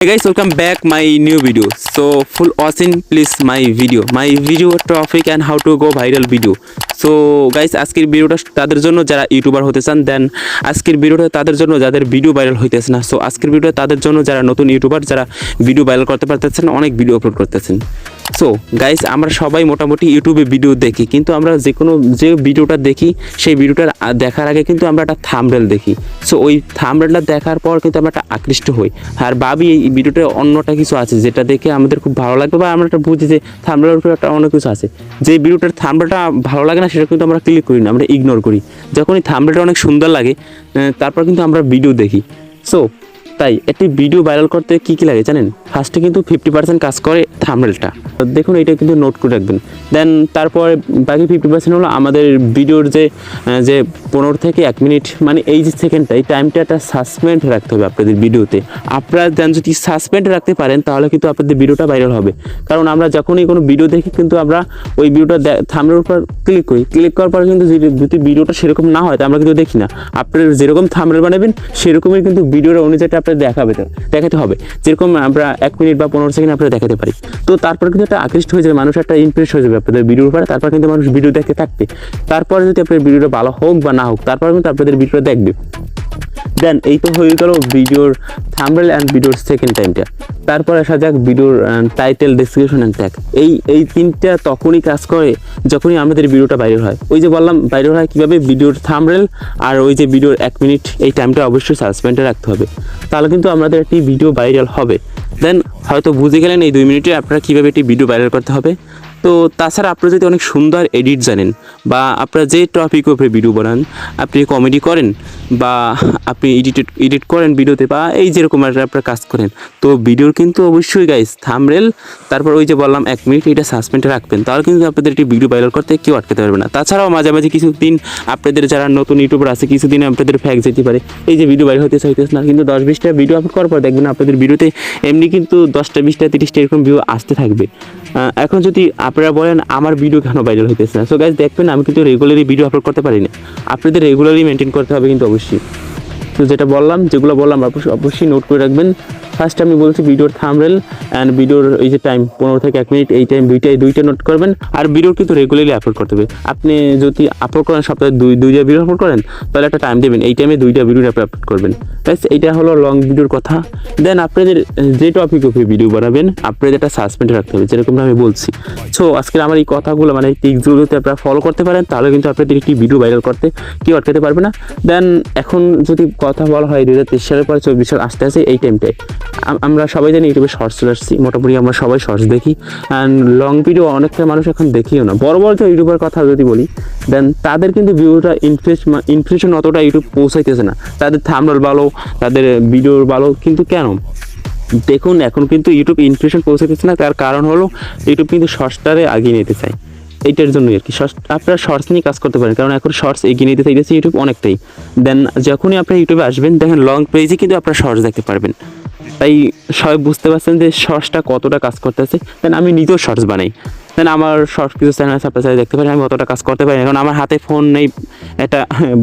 Hey guys, welcome back my new video. So full awesome please my video topic and how to go viral video. So guys, আজকের ভিডিওটা তাদের জন্য যারা YouTuber হতে চান, দেন আজকের ভিডিওটা তাদের জন্য যাদের ভিডিও ভাইরাল হইতেছে না। সো আজকের ভিডিওটা তাদের জন্য যারা নতুন ইউটিউবার, যারা ভিডিও ভাইরাল করতে পারতেছেন, অনেক ভিডিও আপলোড করতেছেন। সো গাইস, আমরা সবাই মোটামুটি ইউটিউবে ভিডিও দেখি, কিন্তু আমরা যে ভিডিওটা দেখি সেই ভিডিওটা দেখার আগে কিন্তু আমরা একটা থাম্বনেল দেখি। সো ওই থাম্বনেলটা দেখার পর কিন্তু আমরা একটা আকৃষ্ট হই আর ভাবি এই ভিডিওটা অন্যটা কিছু আছে যেটা দেখে আমাদের খুব ভালো লাগবে, বা আমরা একটা বুঝি যে থাম্বনেলের উপরে একটা অন্য কিছু আছে। যে ভিডিওটার থাম্বনেলটা ভালো লাগে না সেটা কিন্তু আমরা ক্লিক করি না, আমরা ইগনোর করি। যখন এই থাম্বনেলটা অনেক সুন্দর লাগে তারপর কিন্তু আমরা ভিডিও দেখি। সো তাই একটি ভিডিও ভাইরাল করতে কী কী লাগে জানেন? ফার্স্টে কিন্তু 50% কাজ করে থাম্বনেলটা, দেখুন এটা কিন্তু নোট করে রাখবেন। দেন তারপরে বাকি 50% হলো আমাদের ভিডিওর যে 15 থেকে 1 মিনিট, মানে এই যে সেকেন্ডটা, এই টাইমটা একটা সাসপেন্ড রাখতে হবে আপনাদের ভিডিওতে। আপনারা দেন যদি সাসপেন্ড রাখতে পারেন তাহলে কিন্তু আপনাদের ভিডিওটা ভাইরাল হবে। কারণ আমরা যখনই কোনো ভিডিও দেখি কিন্তু আমরা ওই ভিডিওটা থাম্বনেলের উপর ক্লিক করি, ক্লিক করার পর কিন্তু যদি ভিডিওটা সেরকম না হয় তা আমরা কিন্তু দেখি না। আপনারা যেরকম থাম্বনেল বানাবেন সেরকমই কিন্তু ভিডিওর অনুযায়ী দেখাতে হবে। যেরকম আমরা 1 মিনিট বা 15 সেকেন্ড আপনারা দেখাতে পারি। তো তারপর কিন্তু একটা আকৃষ্ট হয়ে যাবে, মানুষ একটা ইমপ্রেস হয়ে যাবে আপনাদের ভিডিওর উপরে। তারপর কিন্তু মানুষ ভিডিও দেখতে থাকবে। তারপরে যদি আপনার ভিডিওটা ভালো হোক বা না হোক, তারপর কিন্তু আপনাদের ভিডিওটা দেখবে। দেন এই তো হয়ে গেল ভিডিওর থাম্বনেল অ্যান্ড ভিডিওর সেকেন্ড টাইমটা। তারপর আসা যাক ভিডিওর টাইটেল, ডেসক্রিপশন অ্যান্ড ট্যাগ। এই তিনটা তখনই কাজ করে যখনই আমাদের ভিডিওটা ভাইরাল হয়। ওই যে বললাম ভাইরাল হয় কীভাবে, ভিডিওর থাম্বনেল আর ওই যে ভিডিওর 1 মিনিট, এই টাইমটা অবশ্যই সাসপেন্ডে রাখতে হবে, তাহলে কিন্তু আমাদের একটি ভিডিও ভাইরাল হবে। দেন হয়তো বুঝে গেলেন এই 2 মিনিটে আপনারা কীভাবে একটি ভিডিও ভাইরাল করতে হবে। তো তাছাড়া আপনারা যদি অনেক সুন্দর এডিট জানেন, বা আপনারা যে টপিকের উপরে ভিডিও বানান, আপনি কমেডি করেন বা আপনি এডিট করেন ভিডিওতে, বা এই যেরকম আপনারা কাজ করেন, তো ভিডিওর কিন্তু অবশ্যই গাইস থাম্বনেল, তারপর ওই যে বললাম 1 মিনিট, এটা সাসপেন্ডে রাখবেন, তাহলে কিন্তু আপনাদের একটি ভিডিও ভাইরাল করতে কেউ আটকাতে পারবে না। তাছাড়াও মাঝে মাঝে কিছুদিন আপনাদের যারা নতুন ইউটিউবার আছে, কিছুদিন আপনাদের ফ্যাক যেতে পারে, এই যে ভিডিও ভাইরাল হতে চাইতেছে না, কিন্তু 10-20টা ভিডিও আপলোড করার পর দেখবেন আপনাদের ভিডিওতে এমনি কিন্তু 10টা 20টা 30টা এরকম ভিউ আসতে থাকবে। এখন যদি আপনারা বলেন আমার ভিডিও কেন ভাইরাল হইতেছে না, সো গাইস দেখবেন আমি কিন্তু রেগুলারলি ভিডিও আপলোড করতে পারি না। আপনাদের রেগুলারলি মেনটেন করতে হবে কিন্তু অবশ্যই। তো যেগুলো বললাম অবশ্যই নোট করে রাখবেন। ফার্স্ট আমি বলছি ভিডিওর থাম্বনেল অ্যান্ড ভিডিওর এই যে টাইম 15 থেকে 1 মিনিট, এই টাইম দুইটা নোট করবেন। আর ভিডিও কিন্তু রেগুলারলি আপলোড করতে হবে। আপনি যদি আপলোড করেন সপ্তাহে দুইটা ভিডিও আপলোড করেন, তাহলে একটা টাইম দেবেন, এই টাইমে 2টা ভিডিও আপলোড করবেন। গাইস এইটা হলো লং ভিডিওর কথা। দেন আপনাদের যে টপিক উপরে ভিডিও বানাবেন আপনাদের একটা সাসপেন্ড রাখতে হবে, যেরকম আমি বলছি। সো আজকের আমার এই কথাগুলো, মানে এই টিপসগুলো যদি আপনারা ফলো করতে পারেন, তাহলে কিন্তু আপনাদের একটি ভিডিও ভাইরাল করতে কেউ আটকাতে পারবে না। দেন এখন যদি কথা বলা হয় 2023 সালের পরে 24 সাল আসতে আসে, এই টাইমটায় আমরা সবাই জানি ইউটিউবে শর্টস চলে আসছি, মোটামুটি আমরা সবাই শর্টস দেখি। অ্যান্ড লং ভিডিও অনেকটা মানুষ এখন দেখিও না। বড় যে ইউটিউবের কথা যদি বলি, দেন তাদের কিন্তু ভিডিওটা ইমপ্রেশন অতটা ইউটিউব পৌঁছাইতেছে না। তাদের থাম্বনেল ভালো, তাদের ভিডিওর ভালো, কিন্তু কেন দেখুন এখন কিন্তু ইউটিউব ইমপ্রেশন পৌঁছাইতেছে না। তার কারণ হলো ইউটিউব কিন্তু শর্টসটারে আগিয়ে নিতে চায়, এইটার জন্যই আর কি। আপনারা শর্টস নিয়ে কাজ করতে পারেন, কারণ এখন শর্টস এগিয়ে নিতে চাইতেছে ইউটিউব অনেকটাই। দেন যখনই আপনারা ইউটিউবে আসবেন, দেখেন লং পেজে কিন্তু আপনারা শর্টস দেখতে পারবেন। তাই সবাই বুঝতে পারছেন যে শর্টসটা কতটা কাজ করতেছে। দেন আমি নিজেও শর্টস বানাই, দেন আমার শর্টস কিছু চ্যানেল আছে আপনারা দেখতে পারেন। আমি অতটা কাজ করতে পারি না, কারণ আমার হাতে ফোন নেই, একটা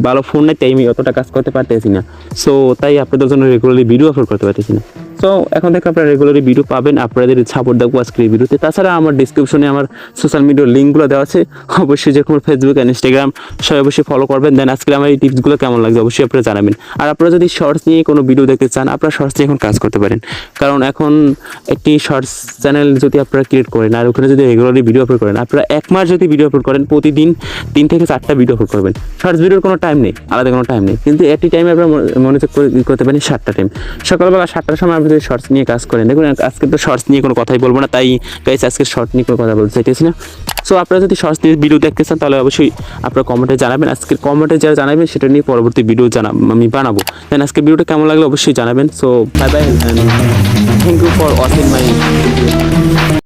ভালো ফোন নেই, তাই আমি অতটা কাজ করতে পারতেছি না। সো তাই আপনাদের জন্য রেগুলারলি ভিডিও আপলোড করতে পারতেছি না। সো এখন থেকে আপনারা রেগুলারলি ভিডিও পাবেন, আপনাদের সাপোর্ট দেখবো আজকের এই ভিডিওতে। তাছাড়া আমার ডিসক্রিপশনে আমার সোশ্যাল মিডিয়ার লিঙ্কগুলো দেওয়া আছে, অবশ্যই যেরকম ফেসবুক অ্যান্ড ইনস্টাগ্রাম সবাই অবশ্যই ফলো করবেন। দেন আজকে আমার এই টিপসগুলো কেমন লাগছে অবশ্যই আপনারা জানাবেন। আর আপনারা যদি শর্টস নিয়ে কোনো ভিডিও দেখতে চান, আপনারা শর্টস নিয়ে এখন কাজ করতে পারেন, কারণ এখন একটি শর্টস চ্যানেল যদি আপনারা ক্রিয়েট করেন আর ওখানে যদি রেগুলারলি ভিডিও আপলোড করেন, আপনারা 1 মাস যদি ভিডিও আপলোড করেন, প্রতিদিন 3 থেকে 4টা ভিডিও আপলোড করবেন। শর্টস ভিডিওর কোনো টাইম নেই, আলাদা কোনো টাইম নেই, কিন্তু একটি টাইমে আপনারা মনোযোগ করতে পারেন 7টা টাইম। সকালবেলা 7টার সময় আপনি যদি শর্টস নিয়ে কাজ করেন, দেখুন আজকে তো শর্টস নিয়ে কোনো কথাই বলবো না, তাই গাইস আজকে শর্ট নিয়ে কোনো কথা বলতে চাইতেছি না। সো আপনারা যদি শর্টস নিয়ে ভিডিও দেখতে চান, তাহলে অবশ্যই আপনারা কমেন্টে জানাবেন। আজকের কমেন্টে যারা জানাবেন সেটা নিয়ে পরবর্তী ভিডিও আমি বানাবো। দেন আজকে ভিডিওটা কেমন লাগলো অবশ্যই জানাবেন। So bye bye, thank you for watching my video.